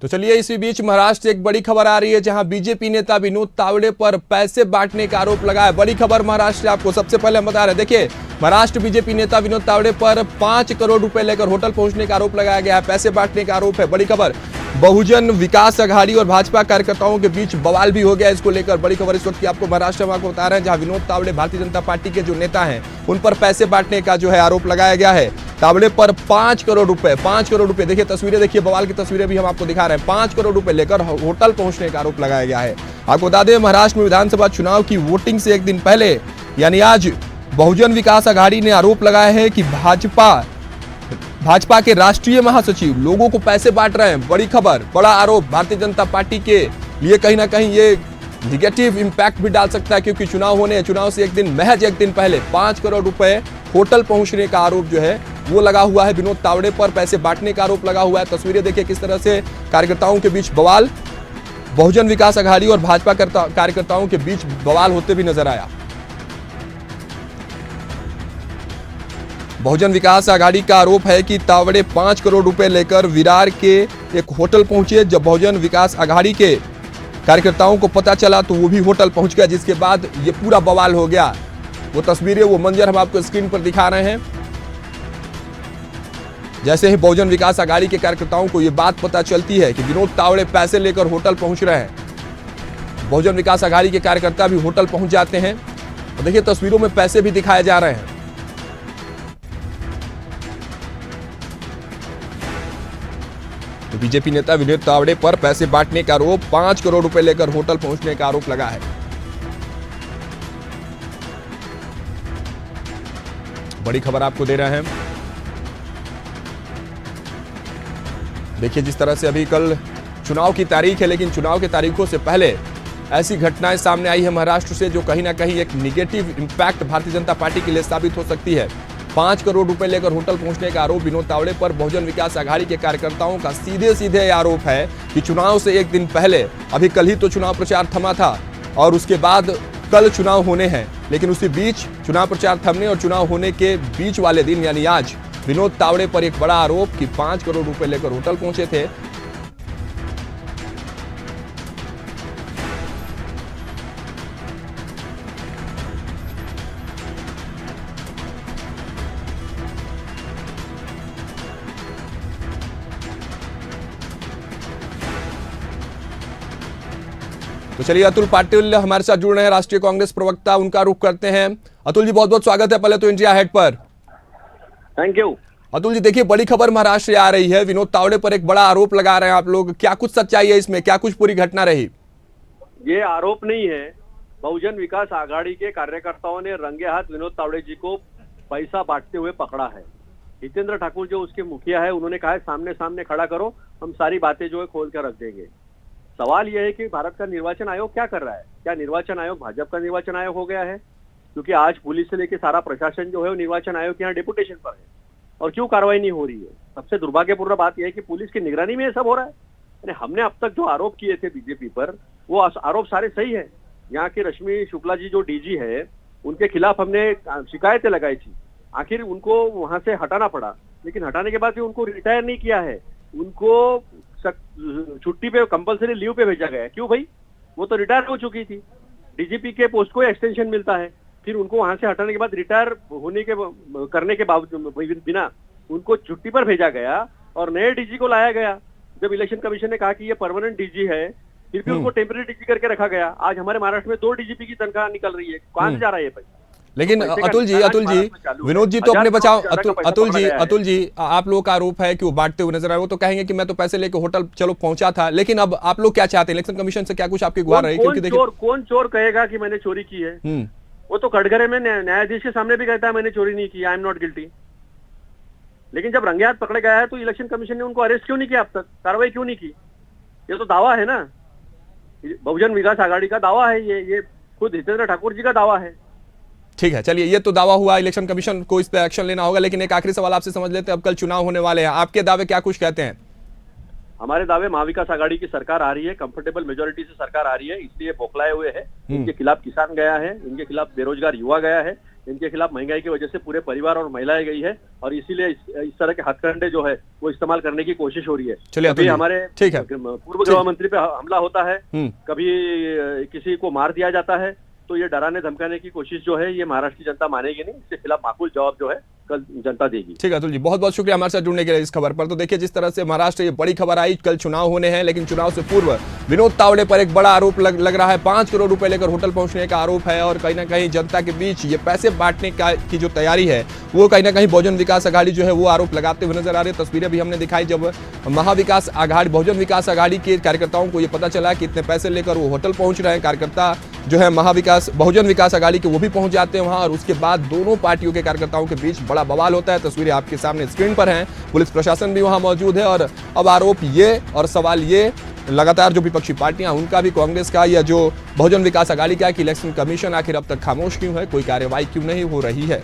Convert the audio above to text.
तो चलिए इसी बीच महाराष्ट्र से एक बड़ी खबर आ रही है, जहां बीजेपी नेता विनोद तावड़े पर पैसे बांटने का आरोप लगा है। बड़ी खबर महाराष्ट्र से आपको सबसे पहले हम बता रहे हैं। देखिए, महाराष्ट्र बीजेपी नेता विनोद तावड़े पर 5 करोड़ रुपए लेकर होटल पहुंचने का आरोप लगाया गया है। पैसे बांटने का आरोप है। बड़ी खबर, बहुजन विकास अघाड़ी और भाजपा कार्यकर्ताओं के बीच बवाल भी हो गया। इसको लेकर बड़ी खबर इस वक्त की आपको महाराष्ट्र में आपको बता रहे हैं, जहां विनोद तावड़े भारतीय जनता पार्टी के जो नेता हैं उन पर पैसे बांटने का जो है आरोप लगाया गया है। तावड़े पर 5 करोड़ रुपए देखिए, तस्वीरें देखिए, बवाल की तस्वीरें भी हम आपको दिखा रहे हैं। 5 करोड़ रुपए लेकर होटल पहुंचने का आरोप लगाया गया है। आपको बता दें, महाराष्ट्र में विधानसभा चुनाव की वोटिंग से एक दिन पहले यानी आज बहुजन विकास अघाड़ी ने आरोप लगाया है कि भाजपा के राष्ट्रीय महासचिव लोगों को पैसे बांट रहे हैं। बड़ी खबर, बड़ा आरोप भारतीय जनता पार्टी के लिए कहीं ना कहीं ये निगेटिव इंपैक्ट भी डाल सकता है, क्योंकि चुनाव से महज एक दिन पहले 5 करोड़ रुपए होटल पहुंचने का आरोप जो है वो लगा हुआ है। विनोद तावड़े पर पैसे बांटने का आरोप लगा हुआ है। तस्वीरें देखिए किस तरह से कार्यकर्ताओं के बीच बवाल, बहुजन विकास अघाड़ी और भाजपा कार्यकर्ताओं के बीच बवाल होते भी नजर आया। बहुजन विकास अघाड़ी का आरोप है कि तावड़े 5 करोड़ रुपए लेकर विरार के एक होटल पहुंचे। जब बहुजन विकास अघाड़ी के कार्यकर्ताओं को पता चला तो वो भी होटल पहुंच गया, जिसके बाद ये पूरा बवाल हो गया। वो तस्वीरें, वो मंजर हम आपको स्क्रीन पर दिखा रहे हैं। जैसे ही बहुजन विकास अघाड़ी के कार्यकर्ताओं को यह बात पता चलती है कि विनोद तावड़े पैसे लेकर होटल पहुंच रहे हैं, बहुजन विकास अघाड़ी के कार्यकर्ता भी होटल पहुंच जाते हैं। और देखिए, तस्वीरों में पैसे भी दिखाए जा रहे हैं। तो बीजेपी नेता विनोद तावड़े पर पैसे बांटने का आरोप, 5 करोड़ रुपए लेकर होटल पहुंचने का आरोप लगा है। बड़ी खबर आपको दे रहे हैं। देखिए, जिस तरह से अभी कल चुनाव की तारीख है, लेकिन चुनाव की तारीखों से पहले ऐसी घटनाएं सामने आई है महाराष्ट्र से, जो कहीं ना कहीं एक negative impact Bharatiya Janata party के लिए साबित हो सकती है। 5 करोड़ रुपए लेकर होटल पहुंचने का आरोप विनोद तावड़े पर बहुजन विकास अघाड़ी के कार्यकर्ताओं का सीधे आरोप है कि चुनाव से एक दिन पहले, अभी कल ही तो चुनाव प्रचार थमा था और उसके बाद कल चुनाव होने हैं, लेकिन उसी बीच चुनाव प्रचार थमने और चुनाव होने के बीच वाले दिन यानी आज विनोद तावड़े पर एक बड़ा आरोप कि 5 करोड़ रुपए लेकर होटल पहुंचे थे। तो चलिए, अतुल पाटिल हमारे साथ जुड़ रहे हैं, राष्ट्रीय कांग्रेस प्रवक्ता, उनका रुख करते हैं। अतुल जी, बहुत बहुत स्वागत है पहले तो इंडिया हेड पर। Thank you. अतुल जी, देखिए, बड़ी खबर महाराष्ट्र से आ रही है। विनोद तावड़े पर एक बड़ा आरोप लगा रहे हैं आप लोग। क्या कुछ सच्चाई है इसमें? क्या कुछ पूरी घटना रही? ये आरोप नहीं है। बहुजन विकास आघाड़ी के कार्यकर्ताओं ने रंगे हाथ विनोद तावड़े जी को पैसा बांटते हुए पकड़ा है। हितेंद्र ठाकुर जो उसके मुखिया है, उन्होंने कहा है सामने सामने खड़ा करो, हम सारी बातें जो है खोल कर रख देंगे। सवाल यह है कि भारत का निर्वाचन आयोग क्या कर रहा है? क्या निर्वाचन आयोग भाजपा का निर्वाचन आयोग हो गया है? क्योंकि आज पुलिस से लेकर सारा प्रशासन जो है वो निर्वाचन आयोग के यहाँ डेपुटेशन पर है, और क्यों कार्रवाई नहीं हो रही है? सबसे दुर्भाग्यपूर्ण बात यह है कि पुलिस की निगरानी में ये सब हो रहा है। हमने अब तक जो आरोप किए थे बीजेपी पर, वो आरोप सारे सही है। यहाँ की रश्मि शुक्ला जी जो डीजी है, उनके खिलाफ हमने शिकायतें लगाई थी। आखिर उनको वहां से हटाना पड़ा, लेकिन हटाने के बाद भी उनको रिटायर नहीं किया है। उनको छुट्टी पे, कंपलसरी लीव पे भेजा गया। क्यों भाई? वो तो रिटायर हो चुकी थी। डीजीपी के पोस्ट को एक्सटेंशन मिलता है, फिर उनको वहां से हटाने के बाद रिटायर करने के बावजूद बिना उनको छुट्टी पर भेजा गया और नए डीजी को लाया गया। जब इलेक्शन कमीशन ने कहा कि ये परमानेंट डीजी है, फिर भी उनको टेम्पररी डीजी करके रखा गया। आज हमारे महाराष्ट्र में 2 डीजीपी की तनख्वाह निकल रही है। कहां से जा रहा है ये पैसा? लेकिन अतुल जी, विनोद जी तो अपने बचाओ। अतुल जी, आप लोगों का आरोप है कि वो बांटते हुए नजर आए। वो तो कहेंगे कि मैं तो पैसे लेकर होटल चलो पहुंचा था, लेकिन अब आप लोग क्या चाहते हैं? इलेक्शन कमीशन से क्या कुछ आपकी गुहार रही? क्योंकि देखिए, कौन चोर कहेगा कि मैंने चोरी की है? वो तो कटघरे में न्यायाधीश के सामने भी कहता है मैंने चोरी नहीं की, आई एम नॉट गिल्टी। लेकिन जब रंगे हाथ पकड़े गया है तो इलेक्शन कमीशन ने उनको अरेस्ट क्यों नहीं किया? अब तक कार्रवाई क्यों नहीं की? ये तो दावा है ना, बहुजन विकास आघाड़ी का दावा है। ये खुद हितेंद्र ठाकुर जी का दावा है। ठीक है, चलिए, ये तो दावा हुआ, इलेक्शन कमीशन को इस पे एक्शन लेना होगा। लेकिन एक आखिरी सवाल आपसे समझ लेते हैं, अब कल चुनाव होने वाले हैं, आपके दावे क्या कुछ कहते हैं? हमारे दावे, महाविकास आघाड़ी की सरकार आ रही है, कंफर्टेबल मेजोरिटी से सरकार आ रही है, इसलिए बौखलाए हुए है। इनके खिलाफ किसान गया है, इनके खिलाफ बेरोजगार युवा गया है, इनके खिलाफ महंगाई की वजह से पूरे परिवार और महिलाएं गई है, और इसीलिए इस तरह के हथकंडे जो है वो इस्तेमाल करने की कोशिश हो रही है। चलिए कभी हमारे ठीक है, पूर्व गृह मंत्री पे हमला होता है, कभी किसी को मार दिया जाता है, तो ये डराने धमकाने की कोशिश जो है ये महाराष्ट्र की जनता मानेगी नहीं। इसके खिलाफ माकूल जवाब जो है कल जनता देगी। ठीक है अतुल जी, बहुत बहुत शुक्रिया हमारे साथ जुड़ने के लिए इस खबर पर। तो देखिए जिस तरह से महाराष्ट्र ये बड़ी खबर आई, कल चुनाव होने हैं, लेकिन चुनाव से पूर्व विनोद तावड़े पर एक बड़ा आरोप लग रहा है। 5 करोड़ रुपए लेकर होटल पहुंचने का आरोप है, और कहीं ना कहीं जनता के बीच ये पैसे बांटने की जो तैयारी है वो कहीं ना कहीं बहुजन विकास आघाड़ी जो है वो आरोप लगाते हुए नजर आ रही है। तस्वीरें भी हमने दिखाई जब महाविकास आघाड़ी बहुजन विकास आघाड़ी के कार्यकर्ताओं को ये पता चला कि इतने पैसे लेकर वो होटल पहुंच रहे हैं। कार्यकर्ता जो है बहुजन विकास आघाड़ी के वो भी पहुंच जाते हैं वहां, और उसके बाद दोनों पार्टियों के कार्यकर्ताओं के बीच बड़ा बवाल होता है। तस्वीरें आपके सामने स्क्रीन पर हैं, पुलिस प्रशासन भी वहां मौजूद है, और अब आरोप ये और सवाल ये लगातार जो विपक्षी पार्टियां उनका भी, कांग्रेस का या जो बहुजन विकास आघाड़ी का, कि इलेक्शन कमीशन आखिर अब तक खामोश क्यों है, कोई कार्रवाई क्यों नहीं हो रही है।